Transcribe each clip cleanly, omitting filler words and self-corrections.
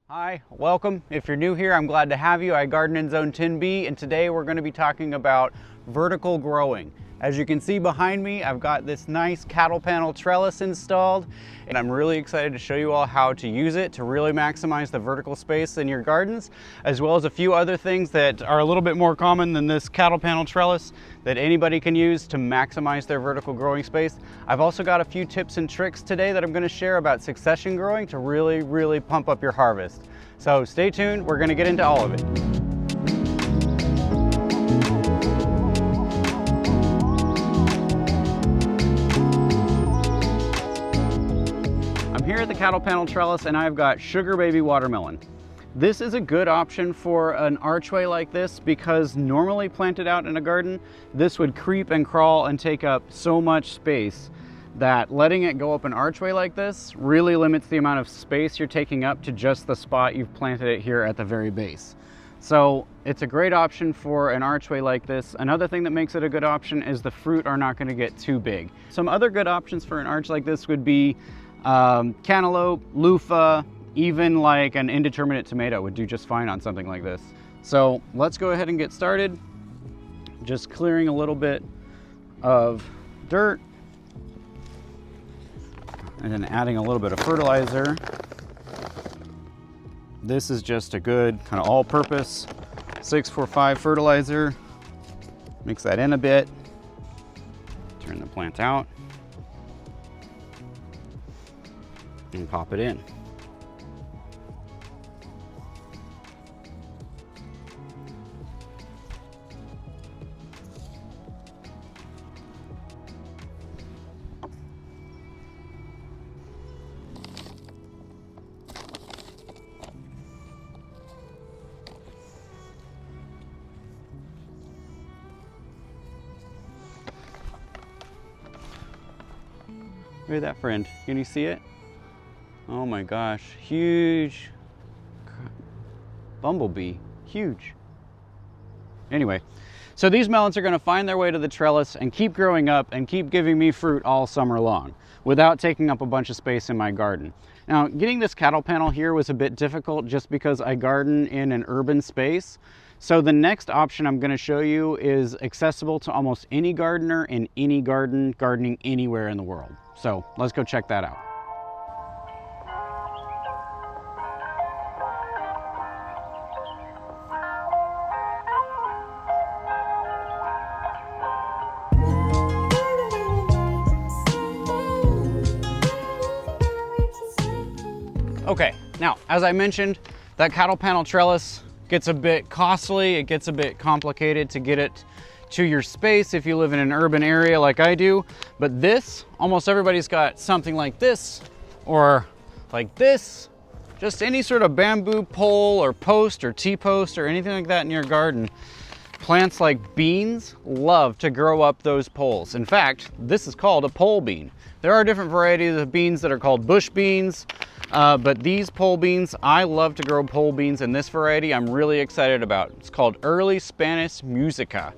Hi, welcome. If you're new here, I'm glad to have you. I garden in Zone 10B, and today we're going to be talking about vertical growing. As you can see behind me, I've got this nice cattle panel trellis installed, and I'm really excited to show you all how to use it to really maximize the vertical space in your gardens, as well as a few other things that are a little bit more common than this cattle panel trellis that anybody can use to maximize their vertical growing space. I've also got a few tips and tricks today that I'm going to share about succession growing to really pump up your harvest. So stay tuned, we're going to get into all of it. I'm here at the cattle panel trellis and I've got Sugar Baby watermelon. This is a good option for an archway like this because normally planted out in a garden, this would creep and crawl and take up so much space that letting it go up an archway like this really limits the amount of space you're taking up to just the spot you've planted it here at the very base. So it's a great option for an archway like this. Another thing that makes it a good option is the fruit are not going to get too big. Some other good options for an arch like this would be cantaloupe, loofah, even like an indeterminate tomato would do just fine on something like this. So let's go ahead and get started. Just clearing a little bit of dirt and then adding a little bit of fertilizer. This is just a good kind of all-purpose 645 fertilizer. Mix that in a bit. Turn the plant out and pop it in. Look at that, friend. Can you see it? Oh my gosh, huge bumblebee, huge. Anyway, so these melons are going to find their way to the trellis and keep growing up and keep giving me fruit all summer long without taking up a bunch of space in my garden. Now, getting this cattle panel here was a bit difficult just because I garden in an urban space. So the next option I'm going to show you is accessible to almost any gardener in any garden, gardening anywhere in the world. So let's go check that out. Okay, now, as I mentioned, that cattle panel trellis gets a bit costly. It gets a bit complicated to get it to your space if you live in an urban area like I do. But this, almost everybody's got something like this or like this. Just any sort of bamboo pole or post or T-post or anything like that in your garden. Plants like beans love to grow up those poles. In fact, this is called a pole bean. There are different varieties of beans that are called bush beans, but these pole beans, I love to grow pole beans in this variety I'm really excited about. It's called early Spanish Musica.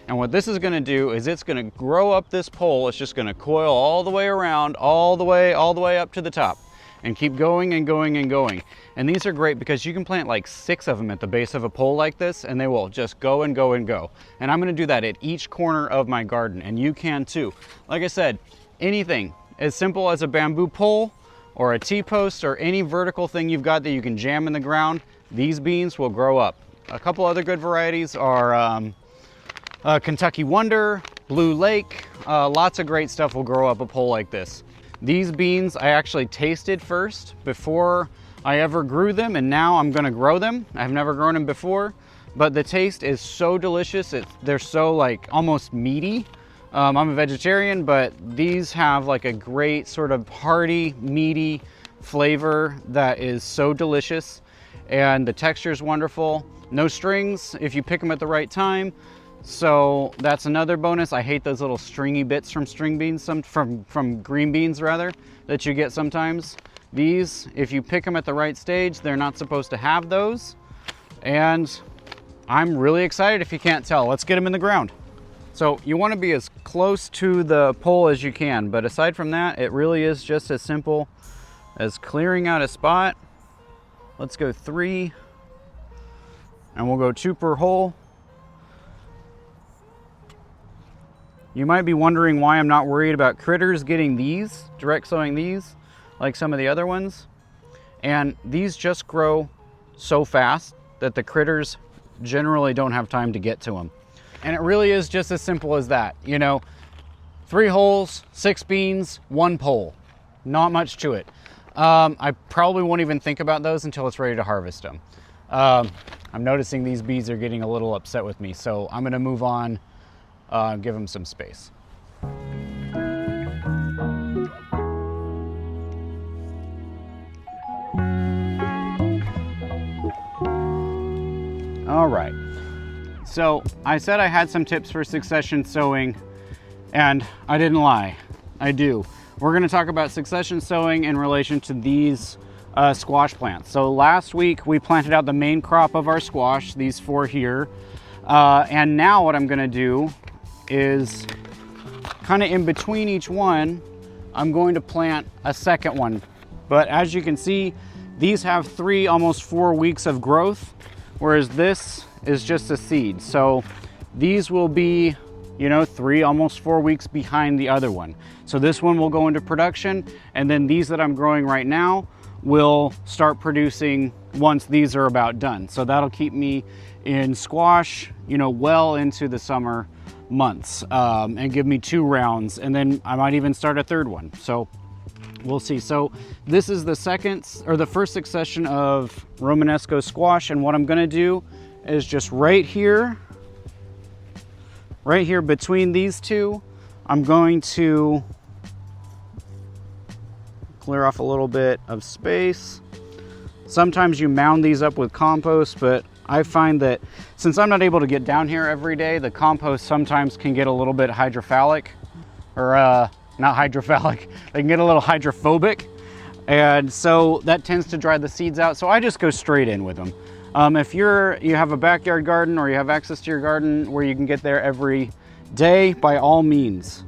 And what this is going to do is it's going to grow up this pole. It's just going to coil all the way around, all the way up to the top and keep going and going and going. And these are great because you can plant like 6 of them at the base of a pole like this and they will just go and go and go. And I'm going to do that at each corner of my garden, and you can too. Like I said, anything as simple as a bamboo pole or a T-post or any vertical thing you've got that you can jam in the ground, these beans will grow up. A couple other good varieties are Kentucky Wonder, Blue Lake, lots of great stuff will grow up a pole like this. These beans I actually tasted first before I ever grew them, and now I'm gonna grow them. I've never grown them before, but the taste is so delicious. They're so like almost meaty. I'm a vegetarian, but these have like a great sort of hearty, meaty flavor that is so delicious, and the texture is wonderful. No strings if you pick them at the right time. So that's another bonus. I hate those little stringy bits from string beans, from green beans rather, that you get sometimes. These, if you pick them at the right stage, they're not supposed to have those. And I'm really excited if you can't tell. Let's get them in the ground. So you want to be as close to the pole as you can, but aside from that, it really is just as simple as clearing out a spot Let's go 3, and we'll go 2 per hole. You might be wondering why I'm not worried about critters getting these, direct sowing these, like some of the other ones. And these just grow so fast that the critters generally don't have time to get to them. And it really is just as simple as that. You know, 3 holes, 6 beans, 1 pole. Not much to it. I probably won't even think about those until it's ready to harvest them. I'm noticing these bees are getting a little upset with me, so I'm gonna move on, give them some space. All right, so I said I had some tips for succession sowing, and I didn't lie, I do. We're gonna talk about succession sowing in relation to these squash plants. So last week we planted out the main crop of our squash, these 4 here, and now what I'm gonna do is kind of in between each one, I'm going to plant a second one. But as you can see, these have 3, almost 4 weeks of growth, whereas this is just a seed. So these will be, you know, 3, almost 4 weeks behind the other one. So this one will go into production, and then these that I'm growing right now will start producing once these are about done. So that'll keep me in squash, you know, well into the summer months, and give me 2 rounds, and then I might even start a 3rd one. So we'll see. So this is the first succession of Romanesco squash, and what I'm gonna do is just right here between these 2, I'm going to clear off a little bit of space. Sometimes you mound these up with compost, but I find that since I'm not able to get down here every day, the compost sometimes can get a little bit hydrophilic, or not hydrophilic, they can get a little hydrophobic. And so that tends to dry the seeds out. So I just go straight in with them. If you have a backyard garden, or you have access to your garden where you can get there every day, by all means,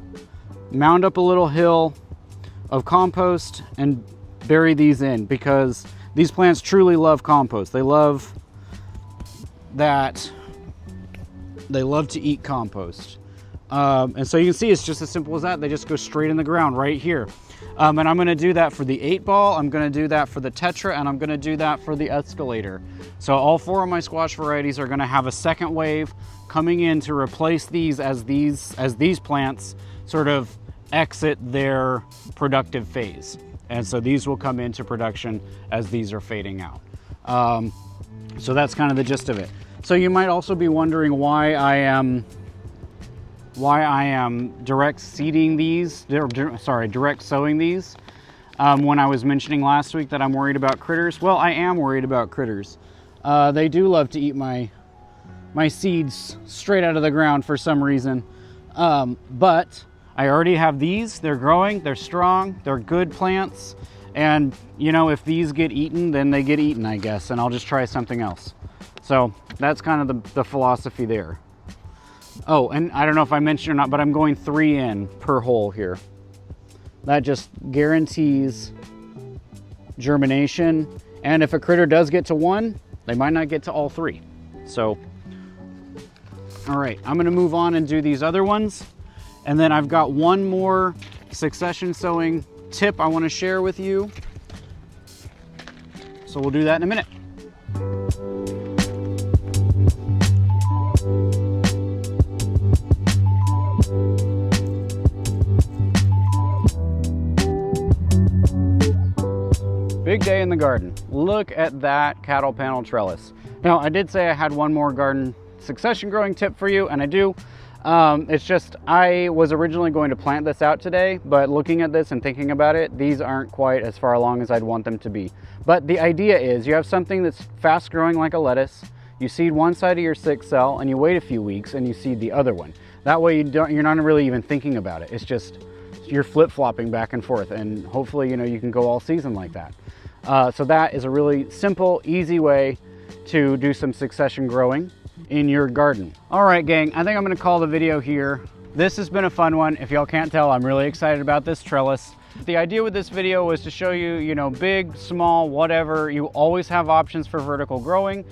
mound up a little hill of compost and bury these in, because these plants truly love compost. They love to eat compost. And so you can see it's just as simple as that. They just go straight in the ground right here. And I'm gonna do that for the 8-ball, I'm gonna do that for the Tetra, and I'm gonna do that for the Escalator. So all 4 of my squash varieties are gonna have a second wave coming in to replace these as these plants sort of exit their productive phase. And so these will come into production as these are fading out. So that's kind of the gist of it. So you might also be wondering why I am direct sowing these, when I was mentioning last week that I'm worried about critters. Well, I am worried about critters. They do love to eat my seeds straight out of the ground for some reason. But I already have these, they're growing, they're strong, they're good plants. And you know, if these get eaten, then they get eaten, I guess, and I'll just try something else. So that's kind of the philosophy there. Oh, and I don't know if I mentioned or not, but I'm going 3 in per hole here. That just guarantees germination. And if a critter does get to 1, they might not get to all 3. So, all right, I'm gonna move on and do these other ones. And then I've got one more succession sowing tip I wanna share with you. So we'll do that in a minute. Big day in the garden. Look at that cattle panel trellis. Now, I did say I had one more garden succession growing tip for you, and I do. It's just, I was originally going to plant this out today, but looking at this and thinking about it, these aren't quite as far along as I'd want them to be. But the idea is you have something that's fast growing like a lettuce, you seed one side of your 6 cell, and you wait a few weeks and you seed the other one. That way you're not really even thinking about it. It's just, you're flip-flopping back and forth, and hopefully, you know, you can go all season like that. So that is a really simple, easy way to do some succession growing in your garden. All right, gang, I think I'm gonna call the video here. This has been a fun one. If y'all can't tell, I'm really excited about this trellis. The idea with this video was to show you, you know, big, small, whatever, you always have options for vertical growing.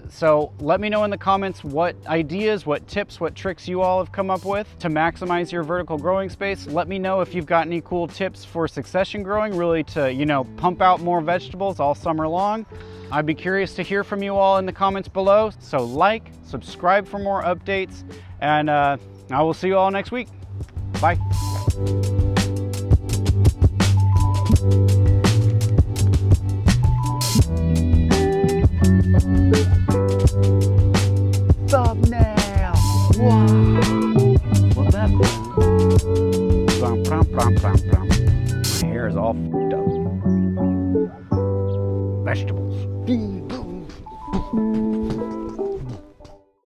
So let me know in the comments what ideas, what tips, what tricks you all have come up with to maximize your vertical growing space. Let me know if you've got any cool tips for succession growing, really to, you know, pump out more vegetables all summer long. I'd be curious to hear from you all in the comments below. So like, subscribe for more updates, and I will see you all next week. Bye. Thumbnail! Wow! What's that? My hair is all f***ed up. Vegetables.